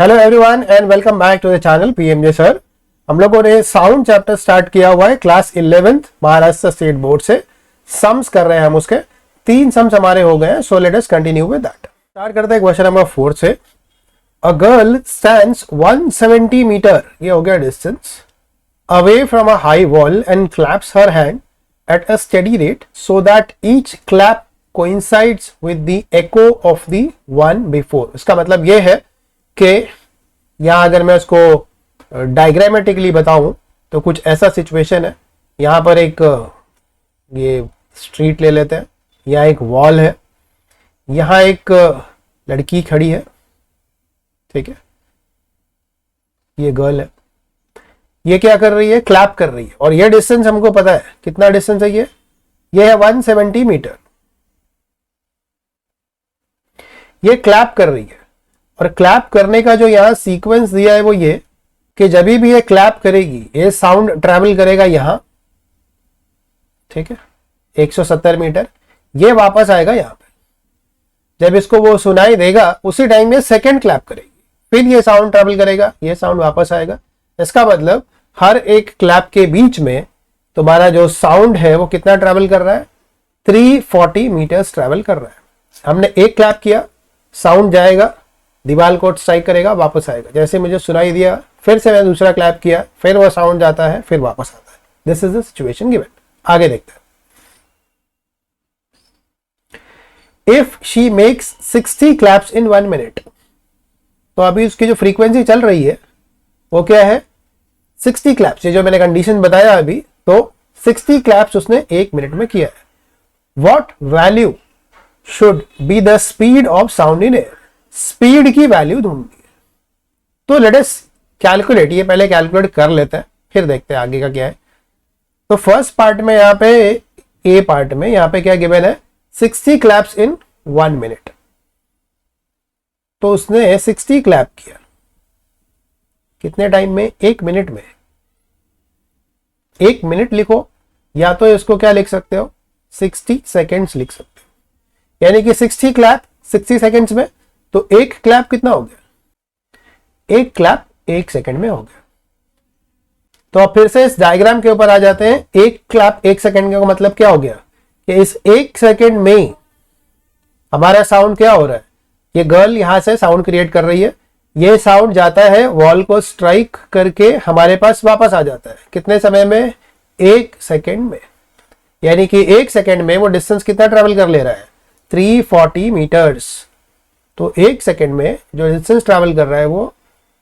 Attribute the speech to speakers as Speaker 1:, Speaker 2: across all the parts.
Speaker 1: Hello everyone and welcome back to the channel PMJ sir. हम लोगों ने sound chapter start किया हुआ है class 11th Maharashtra state board से। सम्स कर रहे हैं हम उसके 3 सम्स हमारे हो गए हैं। So let us continue with that. Start करते हैं क्वेश्चन नंबर 4 से। अ गर्ल स्टैंड्स 170 मीटर, ये हो गया distance, away from a high wall and claps her hand at a steady rate so that each clap coincides with the echo of the one before. इसका मतलब ये है कि यहां अगर मैं उसको डायग्रामेटिकली बताऊं तो कुछ ऐसा सिचुएशन है। यहां पर एक ये स्ट्रीट ले लेते हैं, यहां एक वॉल है, यहां एक लड़की खड़ी है, ठीक है, ये गर्ल है, ये क्या कर रही है, क्लैप कर रही है। और ये डिस्टेंस हमको पता है, कितना डिस्टेंस है ये है 170 मीटर। ये क्लैप कर रही है और क्लैप करने का जो यहां सीक्वेंस दिया है वो ये कि जब भी ये क्लैप करेगी ये साउंड ट्रैवल करेगा यहां, ठीक है, 170 मीटर, ये वापस आएगा यहां पे। जब इसको वो सुनाई देगा उसी टाइम ये सेकंड क्लैप करेगी, फिर ये साउंड ट्रैवल करेगा, ये साउंड वापस आएगा। इसका मतलब हर एक क्लैप के बीच में तुम्हारा जो साउंड है वो कितना ट्रैवल कर रहा है, 340 मीटर्स ट्रैवल कर रहा है। हमने एक क्लैप किया, साउंड जाएगा, दीवार को स्ट्राइक करेगा, वापस आएगा। जैसे मुझे सुनाई दिया, फिर से मैंने दूसरा क्लैप किया, फिर वो साउंड जाता है, फिर वापस आता है। This is the situation given. आगे देखते हैं। If she makes 60 claps in 1 minute, तो अभी उसकी जो फ्रीक्वेंसी चल रही है वो क्या है, 60 क्लैप्स। ये जो मैंने कंडीशन बताया अभी, तो 60 क्लैप्स उसने 1 मिनट में किया है। What value should be the speed of sound in air, speed की वैल्यू ढूंढनी है। तो लेट अस कैलकुलेट, ये पहले कैलकुलेट कर लेते हैं फिर देखते हैं आगे का क्या है। तो फर्स्ट पार्ट में यहां पे ए पार्ट में यहां पे क्या गिवन है, 60 क्लैप्स इन 1 मिनट। तो उसने 60 क्लैप किया कितने टाइम में, 1 मिनट में। 1 मिनट लिखो या तो इसको क्या लिख सकते हो, 60 सेकेंड्स लिख सकते हो, यानी कि 60 क्लैप 60 सेकेंड्स में। तो एक क्लैप कितना हो गया, एक क्लैप 1 सेकंड में हो गया। तो अब फिर से इस डायग्राम के ऊपर आ जाते हैं। एक क्लैप 1 सेकंड का मतलब क्या हो गया कि इस 1 सेकंड में हमारा साउंड क्या हो रहा है, ये गर्ल यहां से साउंड क्रिएट कर रही है, ये साउंड जाता है वॉल को स्ट्राइक करके हमारे पास वापस आ जाता है। कितने समय में, 1 सेकंड में। यानी कि 1 सेकंड में वो डिस्टेंस कितना ट्रेवल कर ले रहा है, 340 मीटर्स। तो 1 सेकंड में जो डिस्टेंस ट्रैवल कर रहा है वो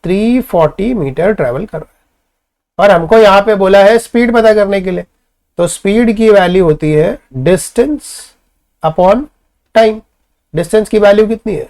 Speaker 1: 340 मीटर ट्रैवल कर रहा है। और हमको यहां पे बोला है स्पीड पता करने के लिए, तो स्पीड की वैल्यू होती है डिस्टेंस अपॉन टाइम। डिस्टेंस की वैल्यू कितनी है,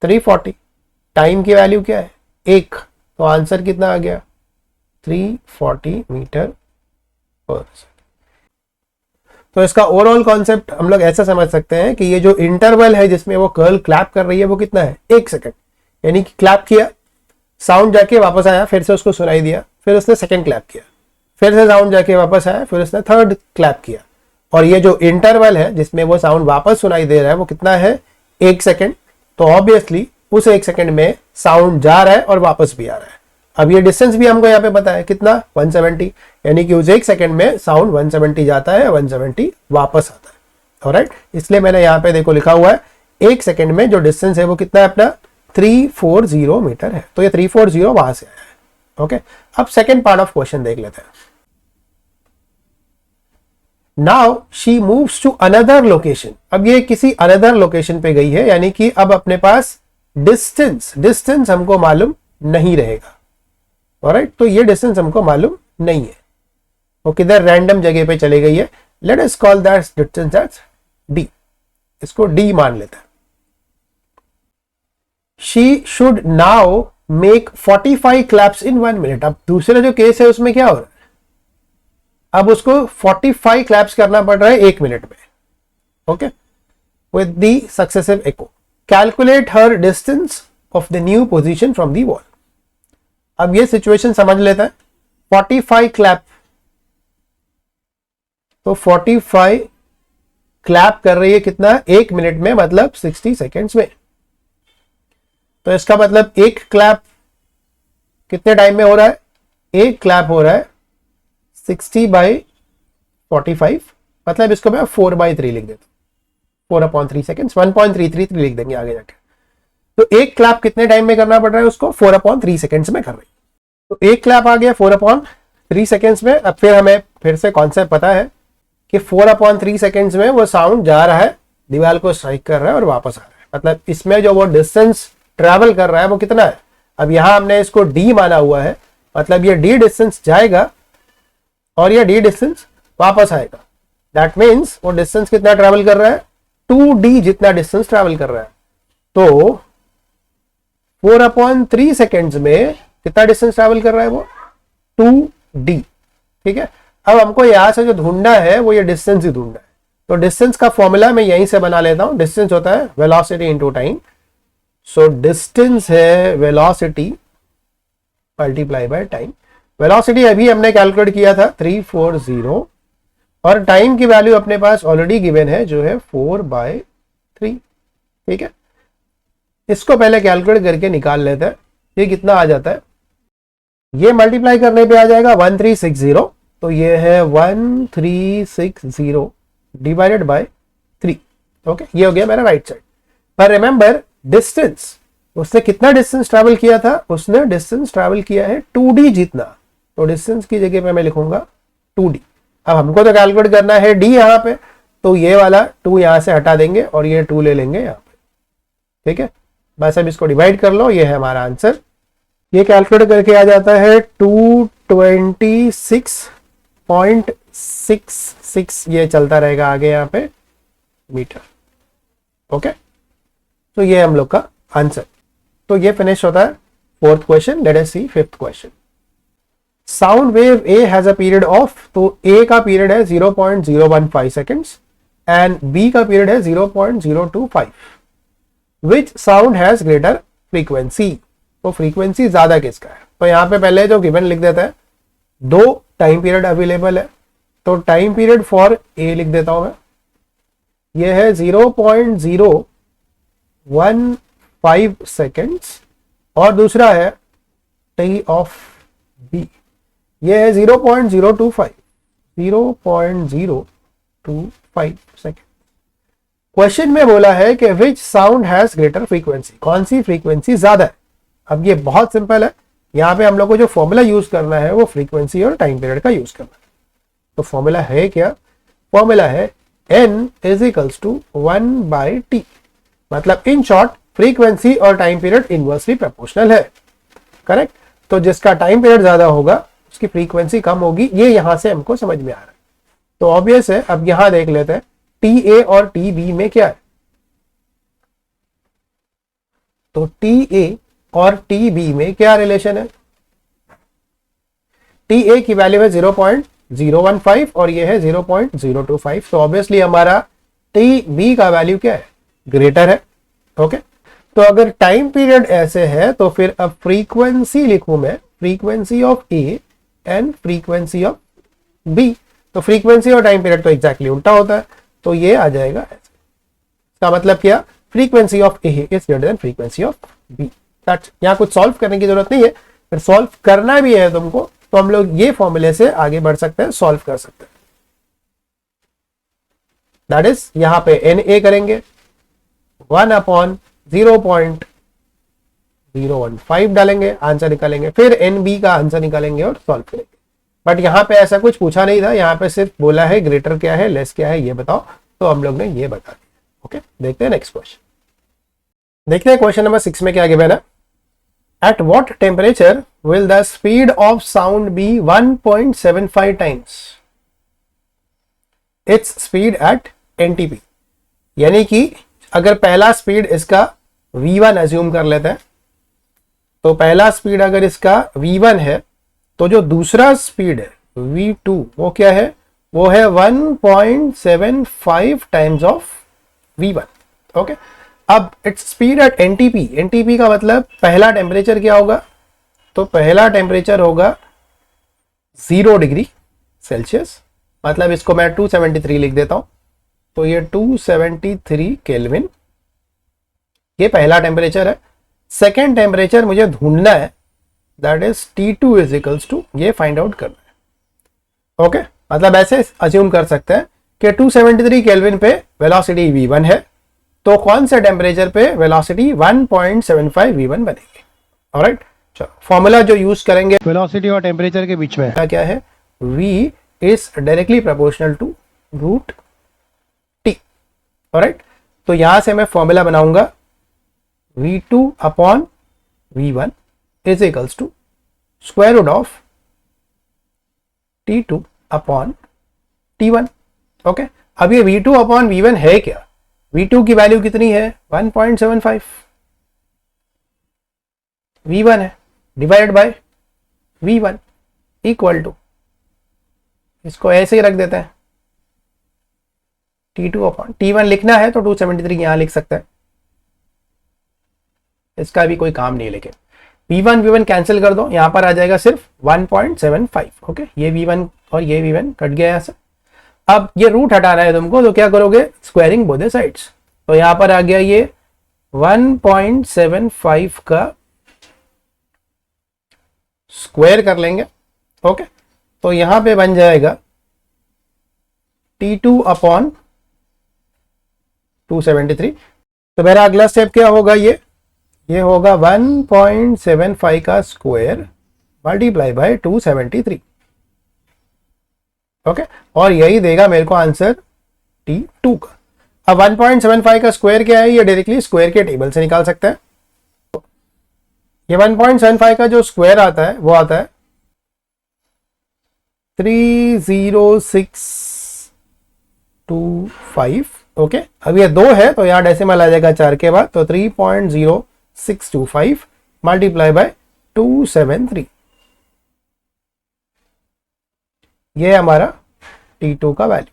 Speaker 1: 340। टाइम की वैल्यू क्या है, 1। तो आंसर कितना आ गया, 340 मीटर पर सेकंड। तो इसका ओवरऑल कॉन्सेप्ट हम लोग ऐसा समझ सकते हैं कि ये जो इंटरवल है जिसमें वो गर्ल क्लैप कर रही है वो कितना है, 1 सेकंड। यानी कि क्लैप किया, साउंड जाके वापस आया, फिर से उसको सुनाई दिया, फिर उसने सेकंड क्लैप किया, फिर से साउंड जाके वापस आया, फिर उसने थर्ड क्लैप किया। और ये जो इंटरवल है जिसमें वो साउंड वापस सुनाई दे रहा है वो कितना है, 1 सेकंड। तो ऑब्वियसली उस 1 सेकंड में साउंड जा रहा है और वापस भी आ रहा है। अब ये डिस्टेंस भी हमको यहाँ पे पता है कितना, 170। यानी कि उस 1 सेकंड में साउंड 170 जाता है, 170 वापस आता है। ऑलराइट, इसलिए मैंने यहाँ पे देखो लिखा हुआ है 1 सेकंड में जो डिस्टेंस है वो कितना है अपना, 340 मीटर है। तो ये 340 वहां से आया है। ओके, अब सेकंड पार्ट ऑफ क्वेश्चन देख लेते हैं। Now she moves to another location. अब ये किसी अनदर लोकेशन पे गई है, यानी कि अब अपने पास डिस्टेंस हमको मालूम नहीं रहेगा। ऑलराइट, तो ये डिस्टेंस हमको मालूम नहीं है, वो किधर रैंडम जगह पे चली गई है। Let us call that distance as D, इसको डी मान लेते हैं। She should now make 45 claps in 1 minute. अब दूसरा जो केस है उसमें क्या हो रहा है, अब उसको 45 क्लैप्स करना पड़ रहा है 1 मिनट में। Okay, with the successive echo. Calculate her distance of the new position from the wall. अब ये सिचुएशन समझ लेता है, 45 क्लैप, तो 45 क्लैप कर रही है कितना, 1 मिनट में, मतलब 60 सेकेंड्स में। तो इसका मतलब एक क्लैप कितने टाइम में हो रहा है? एक क्लैप हो रहा है 60/45, मतलब इसको मैं 4/3 लिख देता हूँ, 4/3 सेकेंड्स, 1.333 लिख देंगे आगे जाके। तो एक क्लैप कितने टाइम में करना पड़ रहा है उसको? 4/3 सेकेंड्स में कर रही है। तो एक क्लैप आ गया 4/3 सेकेंड्स में। अब फिर हमें फिर से कॉन्सेप्ट पता है कि 4/3 सेकेंड्स में वो साउंड जा रहा है, दीवार को स्ट्राइक कर रहा है और वापस आ रहा है, मतलब इसमें जो वो डिस्टेंस ट्रैवल कर रहा है वो कितना है? अब यहां हमने इसको डी माना हुआ है, मतलब ये डी डिस्टेंस जाएगा और ये डी डिस्टेंस वापस आएगा। दैट मीन्स वो डिस्टेंस कितना ट्रैवल कर रहा है? 2d जितना डिस्टेंस ट्रैवल कर रहा है। तो 4/3 सेकेंड्स में कितना डिस्टेंस ट्रैवल कर रहा है वो? 2d। ठीक है, अब हमको यहां से जो ढूंढना है वो ये डिस्टेंस ही ढूंढना है। तो डिस्टेंस का फॉर्मूला मैं यहीं से बना लेता हूं। डिस्टेंस होता है velocity into time. So distance है velocity multiply by time. Velocity अभी हमने कैलकुलेट किया था 340 और टाइम की वैल्यू अपने पास ऑलरेडी गिवन है जो है 4/3। ठीक है, इसको पहले कैलकुलेट करके निकाल लेते हैं। ये कितना आ जाता है? ये मल्टीप्लाई करने पे आ जाएगा 1360। तो ये है 1360 डिवाइडेड बाय 3। ओके, ये हो गया मेरा राइट साइड। पर रिमेंबर डिस्टेंस, उसने कितना डिस्टेंस ट्रैवल किया था? उसने डिस्टेंस ट्रैवल किया है 2d जितना। तो डिस्टेंस की जगह पे मैं लिखूंगा 2d। अब हमको तो कैलकुलेट करना है d यहां पे, तो ये वाला 2 यहां से हटा देंगे और ये 2 ले लेंगे यहां पे। ठीक है, बस अब इसको डिवाइड कर लो, ये है हमारा आंसर। ये कैलकुलेट करके आ जाता है 226.66, ये चलता रहेगा आगे यहां पे मीटर। ओके, तो ये हम लोग का आंसर। तो ये फिनिश होता है fourth question. Let us see fifth question. Sound wave A has a period of, तो ए का पीरियड है 0.015 सेकेंड्स एंड बी का पीरियड है 0.025। Which sound has greater frequency, तो फ्रीक्वेंसी ज्यादा किसका है? तो यहां पे पहले जो गिवन लिख देता है, दो टाइम पीरियड अवेलेबल है, तो टाइम पीरियड फॉर ए लिख देता हूं मैं, ये है 0.015 सेकेंड्स और दूसरा है टी ऑफ बी, ये है 0.025 सेकेंड। क्वेश्चन में बोला है कि विच साउंड हैज ग्रेटर फ्रीक्वेंसी, कौन सी फ्रीक्वेंसी ज्यादा है? अब ये बहुत सिंपल है, यहां पे हम लोग को जो फॉर्मूला यूज करना है वो फ्रीक्वेंसी और टाइम पीरियड का यूज करना है। तो फॉर्मूला है क्या? फॉर्मूला है n is equals to 1/t, मतलब इन शॉर्ट फ्रीक्वेंसी और टाइम पीरियड इनवर्सली प्रोपोर्शनल है। करेक्ट, तो जिसका टाइम पीरियड ज्यादा होगा उसकी फ्रीक्वेंसी कम होगी, ये यहां से हमको समझ में आ रहा है। तो ऑब्वियस है, अब यहां देख लेते हैं TA और TB में क्या है। तो TA और TB में क्या रिलेशन है? TA की वैल्यू है 0.015 और ये है 0.025, तो ऑब्वियसली हमारा TB का वैल्यू क्या है? ग्रेटर है। ओके, तो अगर टाइम पीरियड ऐसे है तो फिर अब फ्रीक्वेंसी लिखूं मैं, frequency of A and frequency of B. तो फ्रीक्वेंसी और टाइम पीरियड तो एग्जैक्टली उल्टा होता है, तो ये आ जाएगा ऐसे। इसका मतलब क्या? Frequency of A is greater than frequency of B. यहां कुछ सॉल्व करने की जरूरत नहीं है, फिर सॉल्व करना भी है तुमको तो हम लोग ये फॉर्मूले से आगे बढ़ सकते हैं, सॉल्व कर सकते हैं। दैट इज यहां पे NA करेंगे 1/0.015 डालेंगे, आंसर निकालेंगे, फिर NB का आंसर निकालेंगे और सॉल्व करेंगे। बट यहां पे ऐसा कुछ पूछा नहीं था, यहां पे सिर्फ बोला है ग्रेटर क्या है लेस क्या है ये बताओ, तो हम लोग ने ये बता दिया। ओके, देखते हैं नेक्स्ट क्वेश्चन। देखते हैं क्वेश्चन नंबर 6 में क्या गिवन है। At what temperature will the speed of sound be 1.75 times its speed at NTP। यानी कि अगर पहला स्पीड इसका V1 एज्यूम कर लेते हैं, तो पहला स्पीड अगर इसका V1 है तो जो दूसरा स्पीड है V2 वो क्या है? वो है 1.75 टाइम्स ऑफ V1। ओके, अब इट्स स्पीड एट NTP का मतलब पहला टेम्परेचर क्या होगा? तो पहला टेम्परेचर होगा 0 डिग्री सेल्सियस, मतलब इसको मैं 273 लिख देता हूं, तो ये 273 केल्विन, ये पहला टेम्परेचर है। सेकेंड टेम्परेचर मुझे ढूंढना है, that is T2 is equals to, ये फाइंड आउट करना है। ओके, मतलब ऐसे अज्यूम कर सकते हैं कि 273 केल्विन पे वेलोसिटी v1 है, तो कौन से टेम्परेचर पे वेलोसिटी 1.75 v1 बनेगी। ऑलराइट, चलो फॉर्मूला जो यूज करेंगे वेलोसिटी और टेम्परेचर के बीच में क्या है, v is directly proportional to root t। Alright, तो यहां से मैं फॉर्मूला बनाऊंगा v2 upon v1 is equals to square root of t2 upon t1। Okay, अब ये v2 अपॉन v1 है क्या, v2 की वैल्यू कितनी है 1.75, v1 है divided by v1 equal to, इसको ऐसे ही रख देते हैं T2 अपॉन T1 लिखना है तो 273 यहां लिख सकते हैं, इसका भी कोई काम नहीं। लेकिन v1 कैंसिल कर दो, यहां पर आ जाएगा सिर्फ 1.75। ओके, ये v1 और ये v1 कट गया यहां से। अब ये रूट हटाना है तुमको, तो क्या करोगे, स्क्वायरिंग बोथ द साइड्स, तो यहां पर आ गया ये 1.75 का स्क्वायर कर लेंगे। ओके, तो यहां पे बन जाएगा T2 अपॉन 273। तो मेरा अगला स्टेप क्या होगा, ये होगा 1.75 का स्क्वायर मल्टीप्लाई बाय 273। ओके, और यही देगा मेरे को आंसर T2 का। अब 1.75 का स्क्वायर क्या है, ये डायरेक्टली स्क्वायर के टेबल से निकाल सकते हैं। ये 1.75 का जो स्क्वायर आता है वो आता है 30625। ओके, अब ये 2 है तो यहाँ डेसिमल आ जाएगा 4 के बाद, तो 3.0625 मल्टीप्लाई बाय 273, ये हमारा T2 का वैल्यू।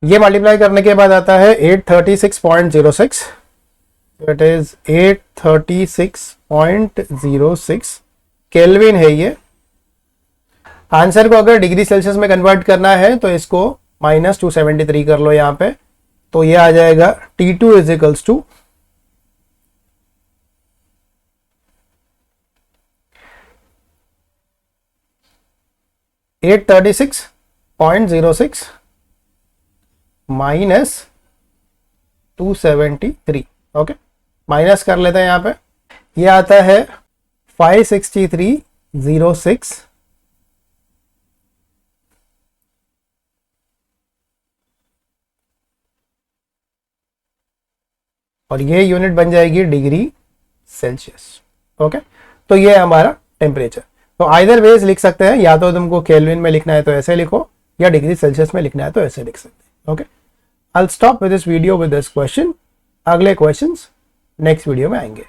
Speaker 1: ये मल्टीप्लाई करने के बाद आता है 836.06, इट इज 836.06 केल्विन है ये। आंसर को अगर डिग्री सेल्सियस में कन्वर्ट करना है तो इसको -273 कर लो यहां पे, तो ये आ जाएगा T2 is equals to 836.06 minus 273। Okay, minus कर लेते हैं यहां पे, ये आता है 563.06 और ये यूनिट बन जाएगी डिग्री सेल्सियस। ओके, तो ये हमारा टेम्परेचर। तो आइदर वेज लिख सकते हैं, या तो तुमको केल्विन में लिखना है तो ऐसे लिखो, या डिग्री सेल्सियस में लिखना है तो ऐसे लिख सकते हैं। Okay, I will stop with this video with this question. अगले क्वेश्चंस नेक्स्ट वीडियो में आएंगे।